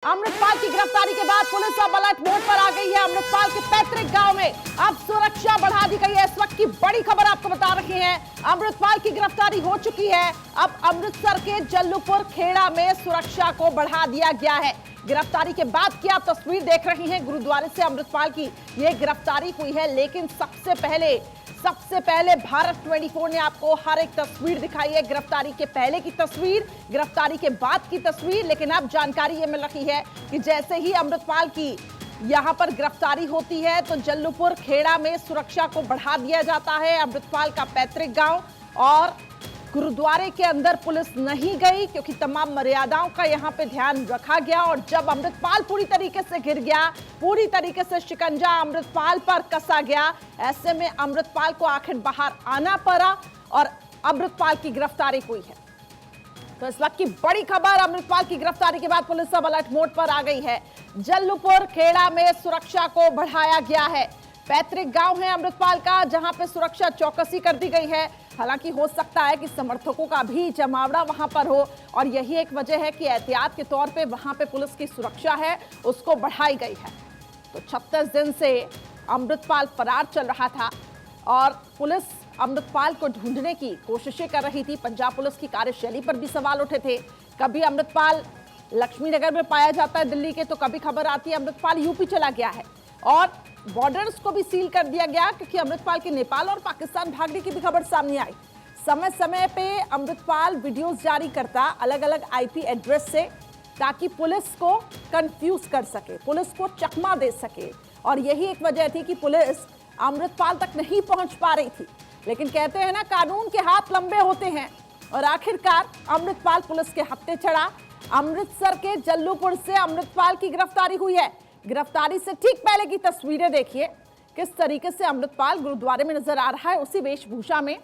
अमृतपाल की गिरफ्तारी के बाद पुलिस अब अलर्ट मोड पर आ गई है। अमृतपाल के पैतृक गांव में अब सुरक्षा बढ़ा दी गई है। इस वक्त की बड़ी खबर आपको बता रहे हैं, अमृतपाल की गिरफ्तारी हो चुकी है। अब अमृतसर के जल्लूपुर खेड़ा में सुरक्षा को बढ़ा दिया गया है। गिरफ्तारी के बाद की आप तस्वीर देख रही हैं, गुरुद्वारे से अमृतपाल की यह गिरफ्तारी हुई है। लेकिन सबसे पहले भारत 24 ने आपको हर एक तस्वीर दिखाई है। गिरफ्तारी के पहले की तस्वीर, गिरफ्तारी के बाद की तस्वीर। लेकिन अब जानकारी ये मिल रही है कि जैसे ही अमृतपाल की यहां पर गिरफ्तारी होती है तो जल्लूपुर खेड़ा में सुरक्षा को बढ़ा दिया जाता है। अमृतपाल का पैतृक गांव और गुरुद्वारे के अंदर पुलिस नहीं गई क्योंकि तमाम मर्यादाओं का यहां पे ध्यान रखा गया। और जब अमृतपाल पूरी तरीके से घिर गया, पूरी तरीके से शिकंजा अमृतपाल पर कसा गया, ऐसे में अमृतपाल को आखिर बाहर आना पड़ा और अमृतपाल की गिरफ्तारी हुई है। तो इस वक्त की बड़ी खबर, अमृतपाल की गिरफ्तारी के बाद पुलिस अब अलर्ट मोड पर आ गई है। जल्लूपुर खेड़ा में सुरक्षा को बढ़ाया गया है। पैतृक गांव है अमृतपाल का, जहां पे सुरक्षा चौकसी कर दी गई है। हालांकि हो सकता है कि समर्थकों का भी जमावड़ा वहां पर हो और यही एक वजह है कि एहतियात के तौर पे वहां पे पुलिस की सुरक्षा है उसको बढ़ाई गई है। तो 36 दिन से अमृतपाल फरार चल रहा था और पुलिस अमृतपाल को ढूंढने की कोशिशें कर रही थी। पंजाब पुलिस की कार्यशैली पर भी सवाल उठे थे। कभी अमृतपाल लक्ष्मी नगर में पाया जाता है दिल्ली के, तो कभी खबर आती है अमृतपाल यूपी चला गया है और बॉर्डर्स को भी सील कर दिया गया क्योंकि अमृतपाल के नेपाल और पाकिस्तान भागने की भी खबर सामने आई। समय समय पे अमृतपाल वीडियोस जारी करता अलग अलग आईपी एड्रेस से, ताकि पुलिस को कंफ्यूज कर सके, पुलिस को चकमा दे सके। और यही एक वजह थी कि पुलिस अमृतपाल तक नहीं पहुंच पा रही थी। लेकिन कहते हैं ना, कानून के हाथ लंबे होते हैं और आखिरकार अमृतपाल पुलिस के हत्थे चढ़ा। अमृतसर के जल्लूपुर से अमृतपाल की गिरफ्तारी हुई है। गिरफ्तारी से ठीक पहले की तस्वीरें देखिए, किस तरीके से अमृतपाल गुरुद्वारे में नजर आ रहा है। उसी वेशभूषा में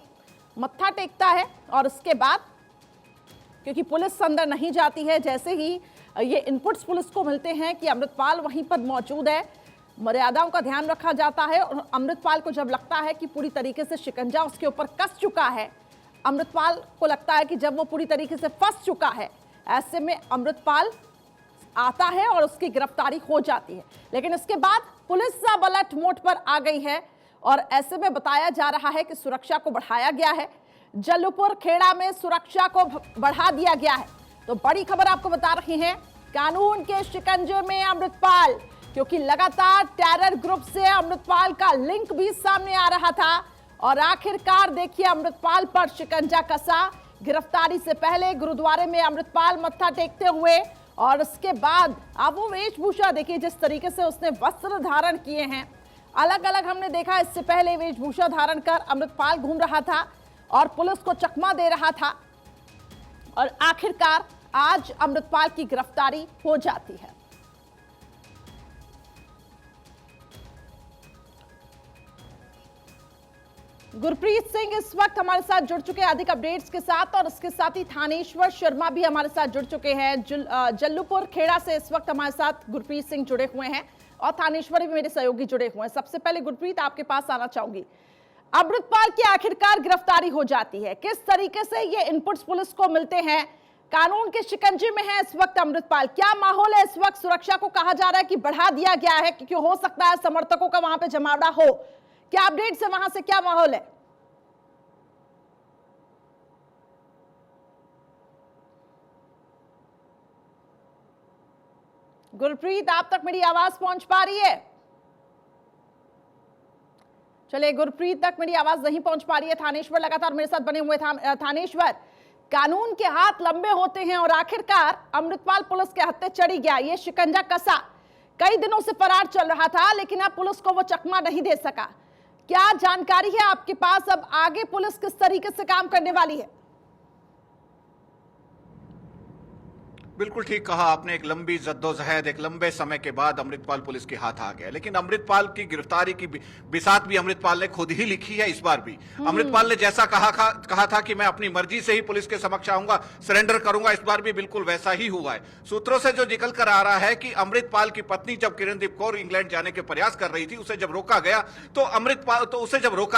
मत्था टेकता है और उसके बाद, क्योंकि पुलिस अंदर नहीं जाती है, जैसे ही ये इनपुट्स पुलिस को मिलते हैं कि अमृतपाल वहीं पर मौजूद है, मर्यादाओं का ध्यान रखा जाता है। और अमृतपाल को जब लगता है कि पूरी तरीके से शिकंजा उसके ऊपर कस चुका है, अमृतपाल को लगता है कि जब वो पूरी तरीके से फंस चुका है, ऐसे में अमृतपाल आता है और उसकी गिरफ्तारी हो जाती है। लेकिन इसके बाद पुलिस अब अलर्ट मोड पर आ गई है और ऐसे में बताया जा रहा है कि सुरक्षा को बढ़ाया गया है। जल्लूपुर खेड़ा में सुरक्षा को बढ़ा दिया गया है। तो बड़ी खबर आपको बता रही हैं, कानून के शिकंजे में अमृतपाल, क्योंकि लगातार टेरर ग्रुप से अमृतपाल का लिंक भी सामने आ रहा था। और आखिरकार देखिए, अमृतपाल पर शिकंजा कसा। गिरफ्तारी से पहले गुरुद्वारे में अमृतपाल मत्था टेकते हुए और उसके बाद अब वो वेशभूषा देखिए, जिस तरीके से उसने वस्त्र धारण किए हैं, अलग अलग हमने देखा। इससे पहले वेशभूषा धारण कर अमृतपाल घूम रहा था और पुलिस को चकमा दे रहा था और आखिरकार आज अमृतपाल की गिरफ्तारी हो जाती है। गुरप्रीत सिंह इस वक्त हमारे साथ जुड़ चुके हैं अधिक अपडेट्स के साथ, और इसके साथ ही थानेश्वर शर्मा भी हमारे साथ जुड़ चुके हैं। जल्लूपुर खेड़ा से इस वक्त हमारे साथ गुरप्रीत सिंह जुड़े हुए हैं और थानेश्वर भी मेरे सहयोगी जुड़े हुए हैं। सबसे पहले गुरप्रीत, आपके पास आना चाहूंगी, अमृतपाल की आखिरकार गिरफ्तारी हो जाती है, किस तरीके से ये इनपुट्स पुलिस को मिलते हैं? कानून के शिकंजे में है इस वक्त अमृतपाल, क्या माहौल है इस वक्त? सुरक्षा को कहा जा रहा है कि बढ़ा दिया गया है क्योंकि हो सकता है समर्थकों का वहां पे जमावड़ा हो। क्या अपडेट्स है वहां से, क्या माहौल है? गुरप्रीत, आप तक मेरी आवाज पहुंच पा रही है? चलिए, गुरप्रीत तक मेरी आवाज नहीं पहुंच पा रही है। थानेश्वर लगातार मेरे साथ बने हुए थानेश्वर, कानून के हाथ लंबे होते हैं और आखिरकार अमृतपाल पुलिस के हत्थे चढ़ी गया, ये शिकंजा कसा। कई दिनों से फरार चल रहा था लेकिन अब पुलिस को वो चकमा नहीं दे सका। क्या जानकारी है आपके पास, अब आगे पुलिस किस तरीके से काम करने वाली है? बिल्कुल ठीक कहा आपने, एक लंबी जद्दोजहद, एक लंबे समय के बाद अमृतपाल पुलिस के हाथ आ गया। लेकिन अमृतपाल की गिरफ्तारी की बिसात भी अमृतपाल ने खुद ही लिखी है। इस बार भी अमृतपाल ने जैसा कहा था कि मैं अपनी मर्जी से ही पुलिस के समक्ष आऊंगा, सरेंडर करूंगा, इस बार भी बिल्कुल वैसा ही हुआ है। सूत्रों से जो निकल कर आ रहा है कि अमृतपाल की पत्नी जब किरणदीप कौर इंग्लैंड जाने के प्रयास कर रही थी, उसे जब रोका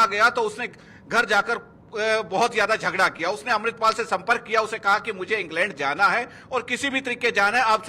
गया तो उसने घर जाकर बहुत ज्यादा झगड़ा किया। उसने अमृतपाल से संपर्क किया, उसे कहा कि मुझे इंग्लैंड जाना है और किसी भी तरीके जाना है, आप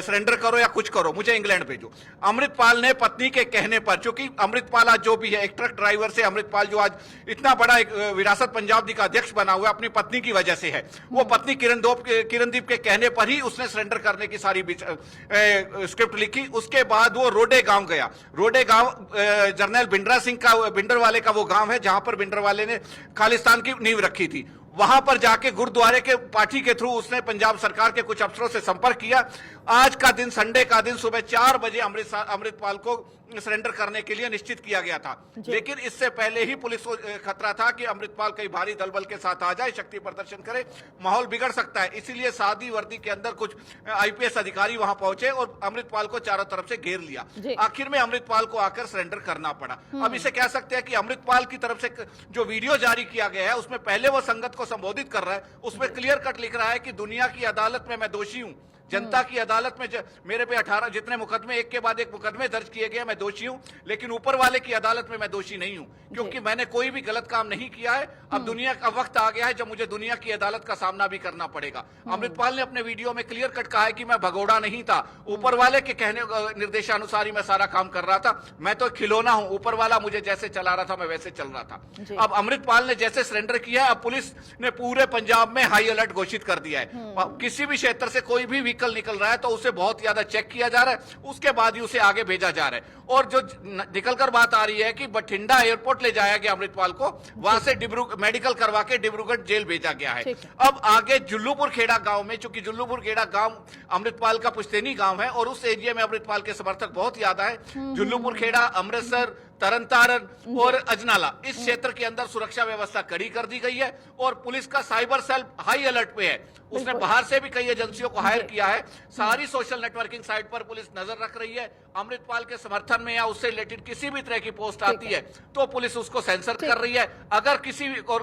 सरेंडर करो या कुछ करो, मुझे इंग्लैंड भेजो। अमृतपाल ने पत्नी के कहने पर, चूंकि अमृतपाल आज जो भी है, एक ट्रक ड्राइवर से अमृतपाल जो आज इतना बड़ा एक विरासत पंजाब का अध्यक्ष बना हुआ है, अपनी पत्नी की वजह से है। वो पत्नी किरणदीप के कहने पर ही उसने सरेंडर करने की सारी स्क्रिप्ट लिखी। उसके बाद वो रोडे गांव गया। रोडे गांव जर्नल भिंडरा सिंह का, भिंडरवाले का वो गांव है जहां पर भिंडरवाले ने खालिस्तान की नींव रखी थी। वहां पर जाके गुरुद्वारे के पार्टी के थ्रू उसने पंजाब सरकार के कुछ अफसरों से संपर्क किया। आज का दिन, संडे का दिन, सुबह 4 बजे अमृतपाल को सरेंडर करने के लिए निश्चित किया गया था। लेकिन इससे पहले ही पुलिस को खतरा था कि अमृतपाल कई भारी दलबल के साथ आ जाए, शक्ति प्रदर्शन करे, माहौल बिगड़ सकता है। इसीलिए सादी वर्दी के अंदर कुछ आईपीएस अधिकारी वहां पहुंचे और अमृतपाल को चारों तरफ से घेर लिया। आखिर में अमृतपाल को आकर सरेंडर करना पड़ा। अब इसे कह सकते हैं कि अमृतपाल की तरफ से जो वीडियो जारी किया गया है, उसमें पहले वो संगत को संबोधित कर रहा है, उसमें क्लियर कट लिख रहा है कि दुनिया की अदालत में मैं दोषी हूं, जनता की अदालत में मेरे पे 18 जितने मुकदमे, एक के बाद एक मुकदमे दर्ज किए गए, मैं दोषी हूं, लेकिन ऊपर वाले की अदालत में मैं दोषी नहीं हूं, क्योंकि मैंने कोई भी गलत काम नहीं किया है। अब दुनिया का वक्त आ गया है जब मुझे दुनिया की अदालत का सामना भी करना पड़ेगा। अमृतपाल ने अपने वीडियो में क्लियर कट कहा है कि मैं भगोड़ा नहीं था, ऊपर वाले के कहने निर्देशानुसार ही मैं सारा काम कर रहा था, मैं तो खिलौना हूं, ऊपर वाला मुझे जैसे चला रहा था मैं वैसे चल रहा था। अब अमृतपाल ने जैसे सरेंडर किया है, अब पुलिस ने पूरे पंजाब में हाई अलर्ट घोषित कर दिया है। किसी भी क्षेत्र से कोई भी व्हीकल निकल रहा है तो उसे बहुत ज्यादा चेक किया जा रहा है, उसके बाद ही उसे आगे भेजा जा रहा है। और जो निकलकर बात आ रही है कि बठिंडा एयरपोर्ट ले जाया गया अमृतपाल को, वहां से मेडिकल करवा के डिब्रूगढ़ जेल भेजा गया है। अब आगे जुल्लूपुर खेड़ा गांव में, चूंकि जुल्लूपुर खेड़ा गांव अमृतपाल का पुश्तैनी गांव है और उस एरिया में अमृतपाल के समर्थक बहुत ज्यादा है। जुल्लूपुर खेड़ा, अमृतसर, तरनतारन और अजनाला, इस क्षेत्र के अंदर सुरक्षा व्यवस्था कड़ी कर दी गई है और पुलिस का साइबर सेल हाई अलर्ट पे है। उसने बाहर से भी कई एजेंसियों को हायर किया है। सारी सोशल नेटवर्किंग साइट पर पुलिस नजर रख रही है। अमृतपाल के समर्थन में या उससे रिलेटेड किसी भी तरह की पोस्ट आती है तो पुलिस उसको सेंसर कर रही है। अगर किसी और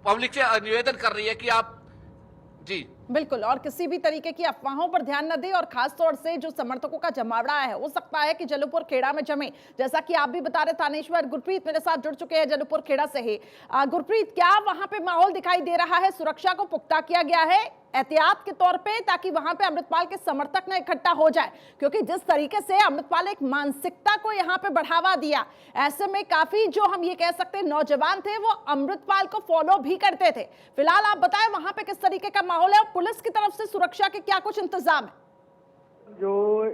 पब्लिक से निवेदन कर रही है कि आप जी बिल्कुल, और किसी भी तरीके की अफवाहों पर ध्यान न दे, और खास तौर से जो समर्थकों का जमावड़ा है, हो सकता है कि जल्लूपुर खेड़ा में जमे। जैसा कि आप भी बता रहे थानेश्वर, गुरप्रीत मेरे साथ जुड़ चुके हैं जल्लूपुर खेड़ा से ही। गुरप्रीत, क्या वहां पे माहौल दिखाई दे रहा है? सुरक्षा को पुख्ता किया गया है एहतियात के तौर पे, ताकि वहां पे अमृतपाल के समर्थक न इकट्ठा हो जाए, क्योंकि जिस तरीके से अमृतपाल एक मानसिकता को यहाँ पे बढ़ावा दिया, ऐसे में काफी जो हम ये कह सकते हैं नौजवान थे वो अमृतपाल को फॉलो भी करते थे। फिलहाल आप बताएं वहां पे किस तरीके का माहौल है और पुलिस की तरफ से सुरक्षा के क्या कुछ इंतजाम है? जो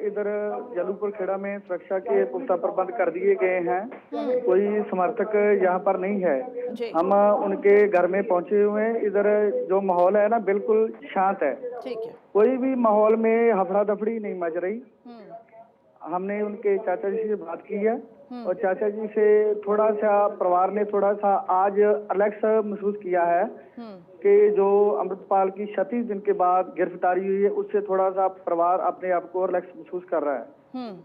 इधर जल्लूपुर खेड़ा में सुरक्षा के पुख्ता प्रबंध कर दिए गए हैं। कोई समर्थक यहाँ पर नहीं है। हम उनके घर में पहुंचे हुए हैं। इधर जो माहौल है ना, बिल्कुल शांत है। ठीक है। कोई भी माहौल में हफड़ा दफड़ी नहीं मच रही। हमने उनके चाचा जी से बात की है और चाचा जी से थोड़ा सा परिवार ने थोड़ा सा आज रिलैक्स महसूस किया है कि जो अमृतपाल की 36 दिन के बाद गिरफ्तारी हुई है, उससे थोड़ा सा परिवार अपने आप को रिलैक्स महसूस कर रहा है।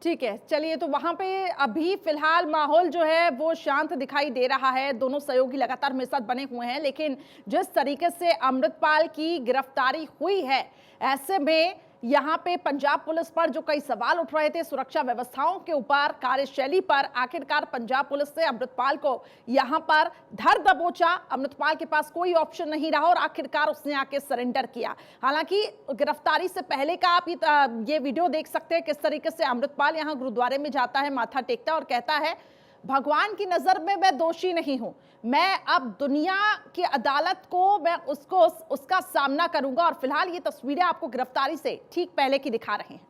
ठीक है, चलिए, तो वहां पे अभी फिलहाल माहौल जो है वो शांत दिखाई दे रहा है। दोनों सहयोगी लगातार मेरे साथ बने हुए हैं, लेकिन जिस तरीके से अमृतपाल की गिरफ्तारी हुई है, ऐसे में यहाँ पे पंजाब पुलिस पर जो कई सवाल उठ रहे थे सुरक्षा व्यवस्थाओं के ऊपर, कार्यशैली पर, आखिरकार पंजाब पुलिस ने अमृतपाल को यहाँ पर धर दबोचा। अमृतपाल के पास कोई ऑप्शन नहीं रहा और आखिरकार उसने आके सरेंडर किया। हालांकि गिरफ्तारी से पहले का आप ये वीडियो देख सकते हैं किस तरीके से अमृतपाल यहाँ गुरुद्वारे में जाता है, माथा टेकता है और कहता है भगवान की नजर में मैं दोषी नहीं हूं, मैं अब दुनिया की अदालत को मैं उसका सामना करूंगा। और फिलहाल ये तस्वीरें आपको गिरफ्तारी से ठीक पहले की दिखा रहे हैं।